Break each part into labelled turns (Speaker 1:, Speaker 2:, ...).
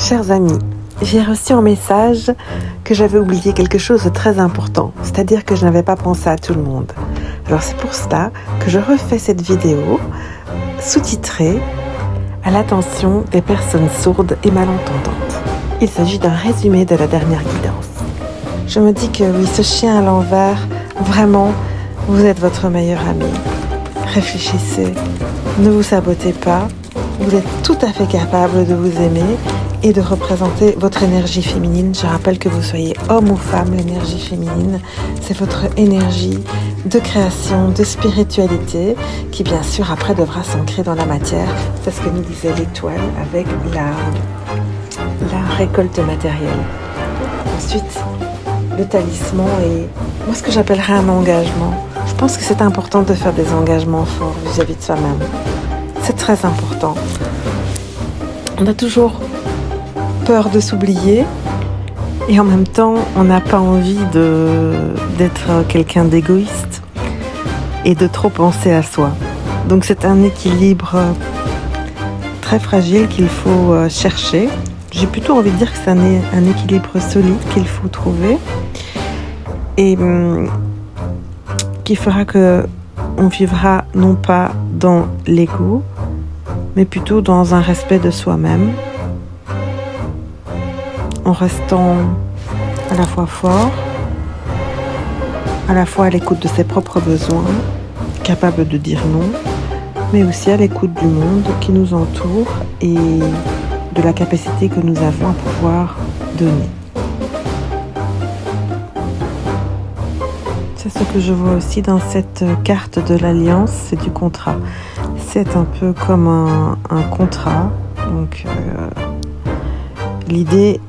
Speaker 1: Chers amis, j'ai reçu un message que j'avais oublié quelque chose de très important, c'est-à-dire que je n'avais pas pensé à tout le monde. Alors c'est pour cela que je refais cette vidéo sous-titrée à l'attention des personnes sourdes et malentendantes. Il s'agit d'un résumé de la dernière guidance. Je me dis que oui, ce chien à l'envers, vraiment, vous êtes votre meilleur ami. Réfléchissez, ne vous sabotez pas, vous êtes tout à fait capable de vous aimer et de représenter votre énergie féminine. Je rappelle que vous soyez homme ou femme, l'énergie féminine, c'est votre énergie de création, de spiritualité, qui bien sûr après devra s'ancrer dans la matière. C'est ce que nous disait l'étoile avec la récolte matérielle. Ensuite, le talisman est moi ce que j'appellerais un engagement. Je pense que c'est important de faire des engagements forts vis-à-vis de soi-même. C'est très important. On a toujours peur de s'oublier et en même temps on n'a pas envie d'être quelqu'un d'égoïste et de trop penser à soi. Donc c'est un équilibre très fragile qu'il faut chercher. J'ai plutôt envie de dire que c'est un équilibre solide qu'il faut trouver et qui fera que on vivra non pas dans l'ego mais plutôt dans un respect de soi-même, en restant à la fois fort, à la fois à l'écoute de ses propres besoins, capable de dire non, mais aussi à l'écoute du monde qui nous entoure et de la capacité que nous avons à pouvoir donner. C'est ce que je vois aussi dans cette carte de l'Alliance, c'est du contrat. C'est un peu comme un contrat, donc l'idée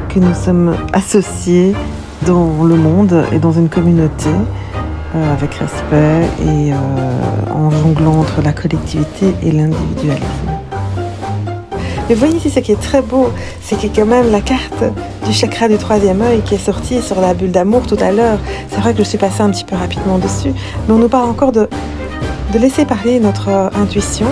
Speaker 1: que nous sommes associés dans le monde et dans une communauté avec respect et en jonglant entre la collectivité et l'individualisme. Mais voyez ici ce qui est très beau, c'est qu'il y a quand même la carte du chakra du troisième œil qui est sortie sur la bulle d'amour tout à l'heure. C'est vrai que je suis passée un petit peu rapidement dessus, mais on nous parle encore de laisser parler notre intuition.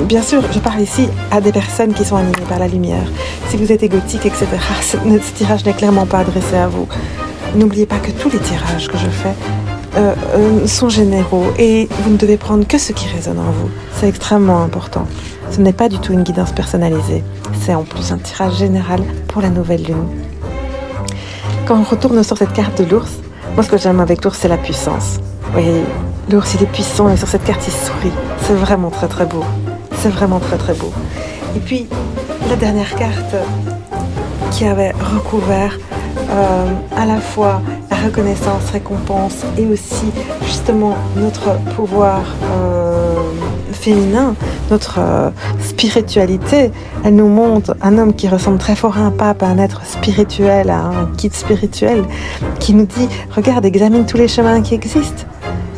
Speaker 1: Bien sûr, je parle ici à des personnes qui sont animées par la lumière. Si vous êtes égotique, etc., ce tirage n'est clairement pas adressé à vous. N'oubliez pas que tous les tirages que je fais sont généraux et vous ne devez prendre que ce qui résonne en vous. C'est extrêmement important. Ce n'est pas du tout une guidance personnalisée. C'est en plus un tirage général pour la nouvelle lune. Quand on retourne sur cette carte de l'ours, moi ce que j'aime avec l'ours, c'est la puissance. Oui, l'ours il est puissant et sur cette carte il sourit. C'est vraiment très très beau. C'est vraiment très très beau. Et puis la dernière carte qui avait recouvert à la fois la reconnaissance, récompense et aussi justement notre pouvoir féminin, notre spiritualité. Elle nous montre un homme qui ressemble très fort à un pape, à un être spirituel, à un guide spirituel, qui nous dit regarde, examine tous les chemins qui existent.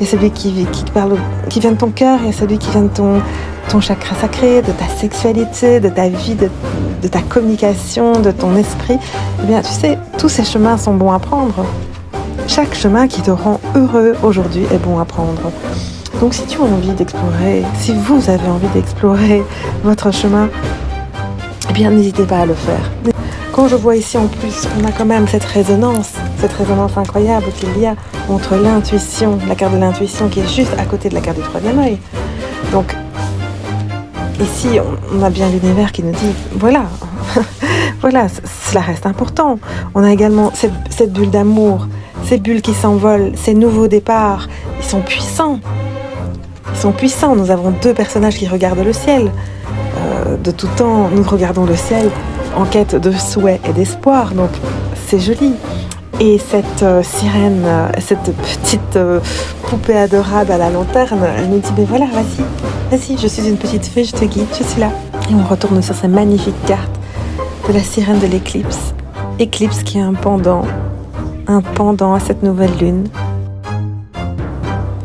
Speaker 1: Il y a celui qui vient de ton cœur, il y a celui qui vient de ton chakra sacré, de ta sexualité, de ta vie, de ta communication, de ton esprit. Eh bien, tu sais, tous ces chemins sont bons à prendre. Chaque chemin qui te rend heureux aujourd'hui est bon à prendre. Donc si tu as envie d'explorer, si vous avez envie d'explorer votre chemin, eh bien n'hésitez pas à le faire. Quand je vois ici en plus, on a quand même cette résonance incroyable qu'il y a entre l'intuition, la carte de l'intuition qui est juste à côté de la carte du troisième œil. Donc ici, on a bien l'univers qui nous dit, voilà, voilà, cela reste important. On a également cette bulle d'amour, ces bulles qui s'envolent, ces nouveaux départs, ils sont puissants. Ils sont puissants. Nous avons deux personnages qui regardent le ciel. De tout temps, nous regardons le ciel en quête de souhait et d'espoir. Donc, c'est joli. Et cette sirène, cette petite poupée adorable à la lanterne, elle nous dit, mais voilà, vas-y, je suis une petite fée, je te guide, je suis là. Et on retourne sur ces magnifiques cartes de la sirène de l'éclipse. Éclipse qui est un pendant à cette nouvelle lune.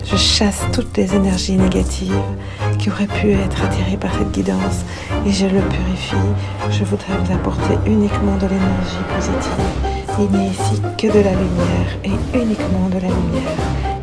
Speaker 1: Je chasse toutes les énergies négatives qui auraient pu être attirées par cette guidance et je le purifie. Je voudrais vous apporter uniquement de l'énergie positive. Il n'y a ici que de la lumière et uniquement de la lumière.